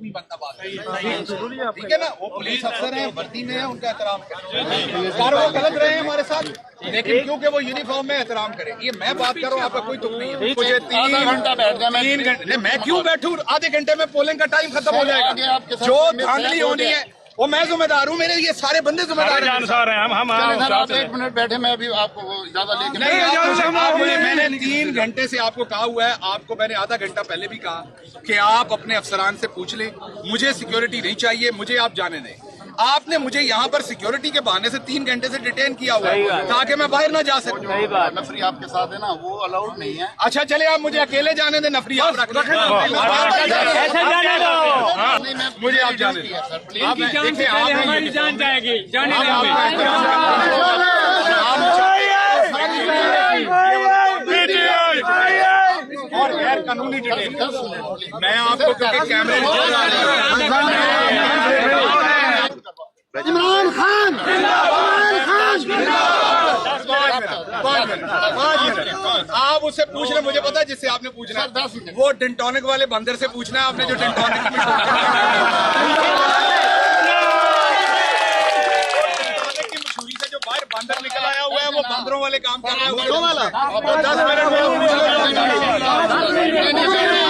नहीं बनता बात, ठीक है ना। वो पुलिस अफसर हैं, वर्दी में है, उनका एहतराम करें। कार वो गलत रहे हैं हमारे साथ, लेकिन क्योंकि वो यूनिफॉर्म में एहतराम करें। ये मैं बात कर रहा हूँ, आपका कोई तुक नहीं है। मुझे 3 घंटा बैठ गया, 3 घंटे मैं क्यों बैठूं? आधे घंटे में पोलिंग का टाइम खत्म हो जाएगा। जो धांधली होनी है वो मैं जिम्मेदार हूँ, मेरे ये सारे बंदे जिम्मेदार हैं। हम आप 1 मिनट बैठे, मैं अभी आपको ज्यादा लेके नहीं, मैंने 3 घंटे से आपको कहा हुआ है, आपको मैंने आधा घंटा पहले भी कहा कि आप अपने अफसरान से पूछ लें, मुझे सिक्योरिटी नहीं चाहिए, मुझे आप जाने दें। आपने मुझे यहाँ पर सिक्योरिटी के बहाने से 3 घंटे से डिटेन किया हुआ है ताकि मैं बाहर ना जा सकूं। नफरी आपके साथ है ना, वो अलाउड नहीं है। अच्छा चले, आप मुझे अकेले जाने दें, नफरी आप रख लें, मुझे आप जाने दें। हमारी जान जाएगी, जाने और गैर कानूनी डिटेन मैं आपको क्योंकि कैमरे इमरान खान आप उससे पूछ रहे, मुझे पता है जिससे आपने पूछना है, वो टिंटॉनिक वाले बंदर से पूछना है आपने, जो टिंटॉनिक की मशहूरी से जो बाहर बंदर निकल आया हुआ है, वो बंदरों वाले काम कर रहा है। 10 मिनट